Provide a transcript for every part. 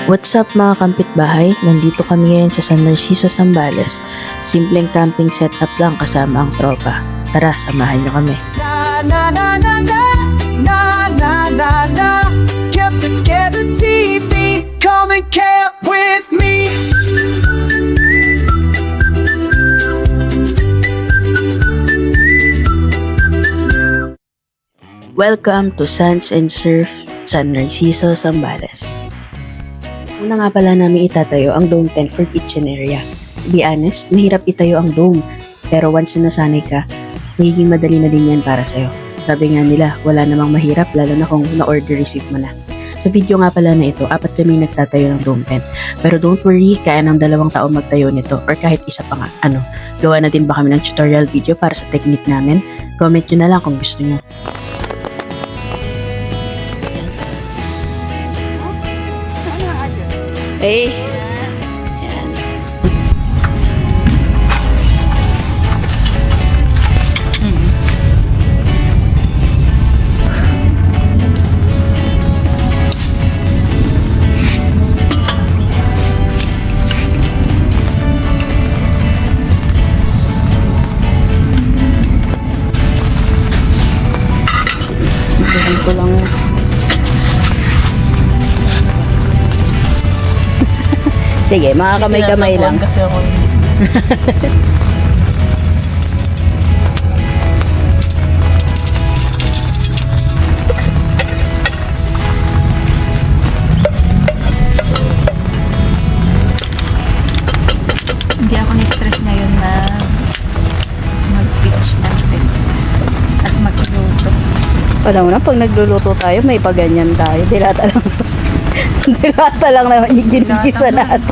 What's up mga kampitbahay? Nandito kami ngayon sa San Narciso, Zambales. Simpleng camping setup lang kasama ang tropa. Tara, samahan niyo kami. Na na na na na na na na na. Get together TV, come and camp with me. Welcome to Sands and Surf, San Narciso, Zambales. Una nga pala namin itatayo ang dome tent for kitchen area. To be honest, mahirap itayo ang dome. Pero once na nasanay ka, magiging madali na din yan para sa'yo. Sabi nga nila, wala namang mahirap lalo na kung na-order receipt mo na. Sa video nga pala na ito, 4 kami nagtatayo ng dome tent. Pero don't worry, kaya ng 2 taon magtayo nito or kahit isa pa nga. Gawa na din ba kami ng tutorial video para sa technique namin? Comment nyo na lang kung gusto nyo. Eh, Ito lang. sige, mga kamay-kamay lang. Kasi ako. Hindi ako na-stress ngayon na mag-pitch natin at magluto. Alam mo na, pag nagluluto tayo, may paganyan tayo. Dilata lang. Dilata lang naman yung ginigisa natin.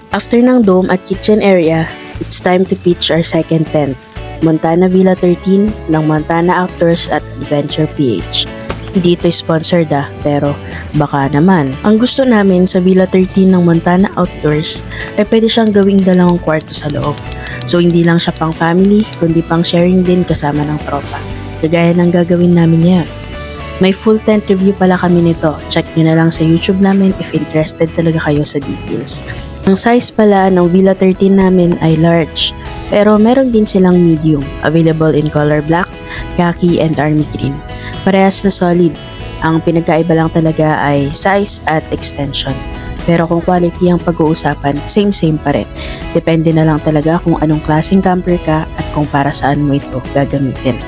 After ng dome at kitchen area, it's time to pitch our second tent, Montana Villa 13 ng Montana Outdoors at Adventure PH. Hindi ito sponsored pero baka naman. Ang gusto namin sa Villa 13 ng Montana Outdoors ay pwede siyang gawing 2 kwarto sa loob. So hindi lang siya pang family, kundi pang sharing din kasama ng tropa. Kagaya ng gagawin namin ngayon. May full tent review pala kami nito. Check nyo na lang sa YouTube namin if interested talaga kayo sa details. Ang size pala ng Villa 13 namin ay large, pero meron din silang medium, available in color black, khaki, and army green. Parehas na solid. Ang pinagkaiba lang talaga ay size at extension. Pero kung quality ang pag-uusapan, same pa rin. Depende na lang talaga kung anong klaseng camper ka at kung para saan mo ito gagamitin.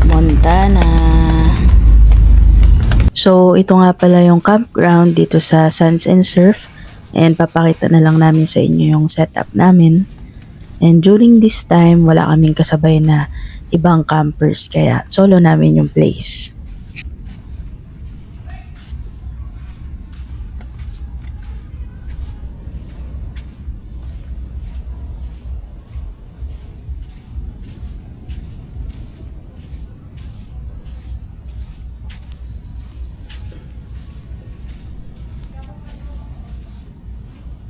Montana. So, ito nga pala yung campground dito sa Sands and Surf. And papakita na lang namin sa inyo yung setup namin. And during this time, wala kaming kasabay na ibang campers. Kaya solo namin yung place.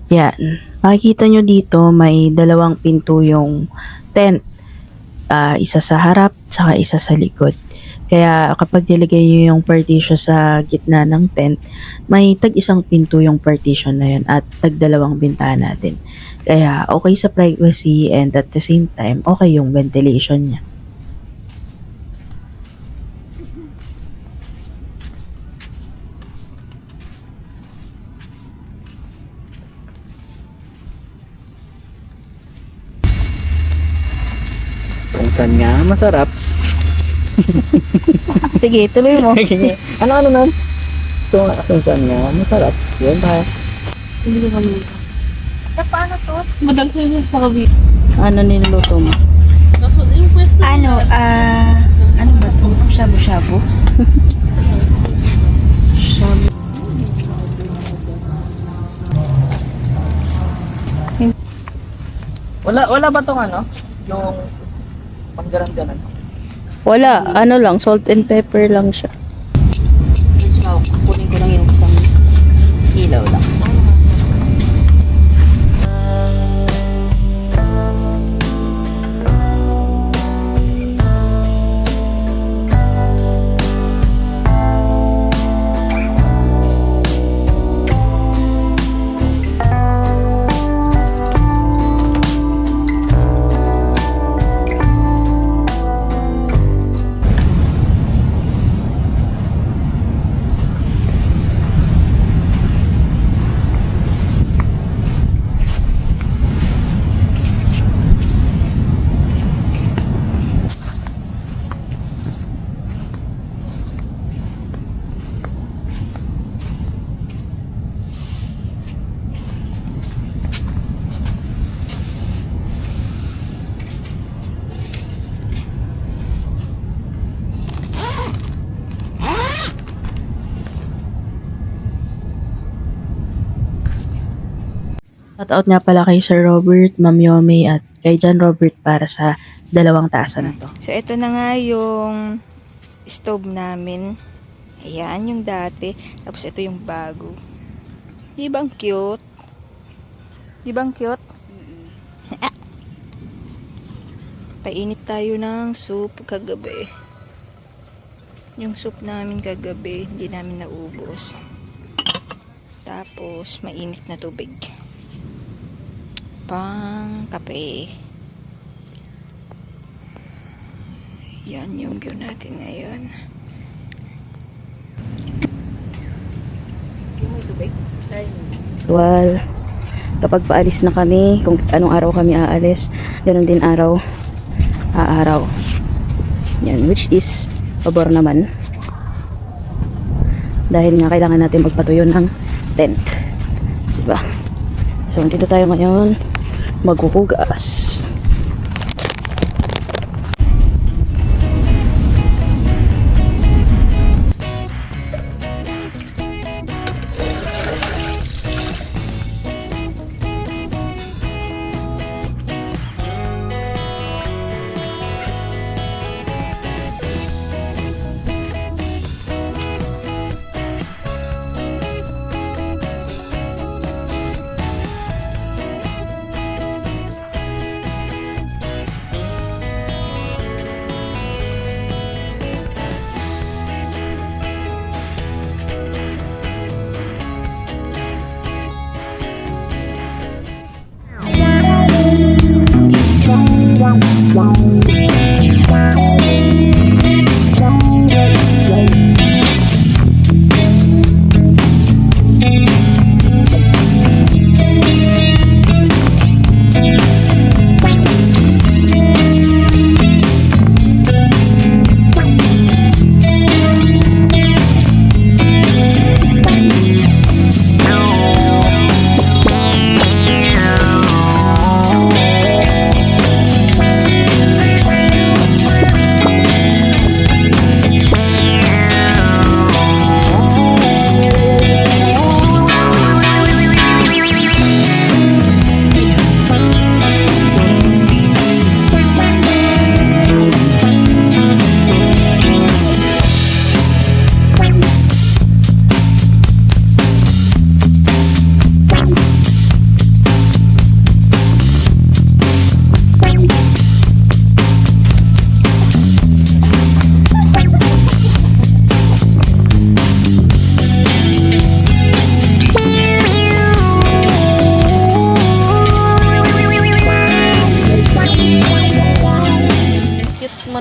Yan. Makikita nyo dito may 2 pinto yung tent. Isa sa harap, saka isa sa likod. Kaya kapag nilagay nyo yung partition sa gitna ng tent, may tag-1 pinto yung partition na yun at tag-2 bintana din. Kaya okay sa privacy and at the same time, okay yung ventilation niya. Kung saan nga masarap. Sige, tuloy mo. Ano nun? Kung saan nga masarap. Yan tayo. Hindi ko kami. Paano to? Madal sa inyo sa kabi. Ano niluluto mo? Kaso yung pwes Ano ba to? Shabu-shabu? Wala ba tong ano? Yung panggaran-garan? Wala, ano lang, salt and pepper lang siya. Kunin ko lang yung isang ilaw lang. Shoutout nga pala kay Sir Robert, Ma'am Yome at kay John Robert para sa 2 tasa na to. So, ito na nga yung stove namin. Ayan, yung dati. Tapos, ito yung bago. Di ba ang cute? Di ba ang cute? Painit tayo ng soup kagabi. Yung soup namin kagabi, hindi namin naubos. Tapos, mainit na tubig. Pang kape. Yan yung view natin ngayon. Yung may tubig. Well, kapag paalis na kami, kung anong araw kami aalis, ganoon din araw, yan, which is pabor naman. Dahil nga kailangan natin magpatuyo ng tent. Diba? So, dito tayo ngayon, maghuhugas.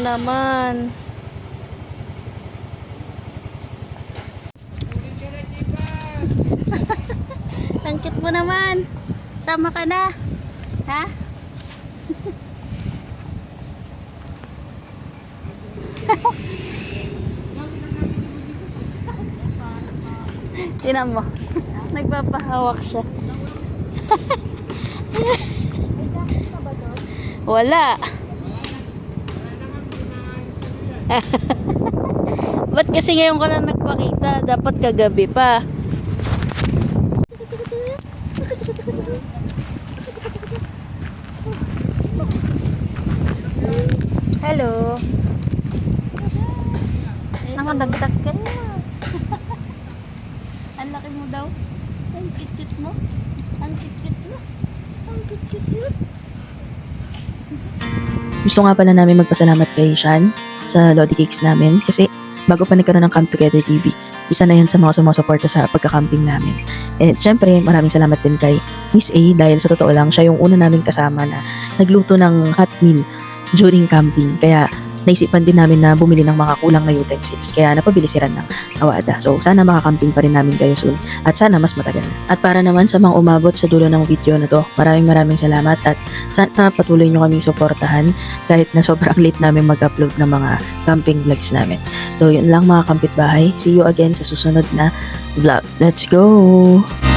Naman. Tangkit mo naman. Sama ka na. Ha? Tinan mo. Nagpapahawak siya. Wala. Ba't kasi ngayon ka lang nagpakita? Dapat kagabi pa. Hello. Nakadagdag ka na. Ang laki mo daw. Ang cute mo. Ang cute mo. Ang cute. Gusto nga pala namin magpasalamat kay Sean sa Lodi Cakes namin kasi bago pa nagkaroon ng Camp Together TV, isa na yan sa mga sumusuporta sa pagkakamping namin. And syempre, maraming salamat din kay Miss A dahil sa totoo lang, siya yung una namin kasama na nagluto ng hot meal during camping. Kaya naisipan din namin na bumili ng mga kulang na utensils. Kaya napabili si Ran ng Awada. So sana makakamping pa rin namin kayo soon. At sana mas matagal na. At para naman sa mga umabot sa dulo ng video na to, maraming salamat at sana patuloy nyo kaming suportahan kahit na sobrang late namin mag-upload ng mga camping vlogs namin. So yun lang mga kampitbahay. See you again sa susunod na vlog. Let's go!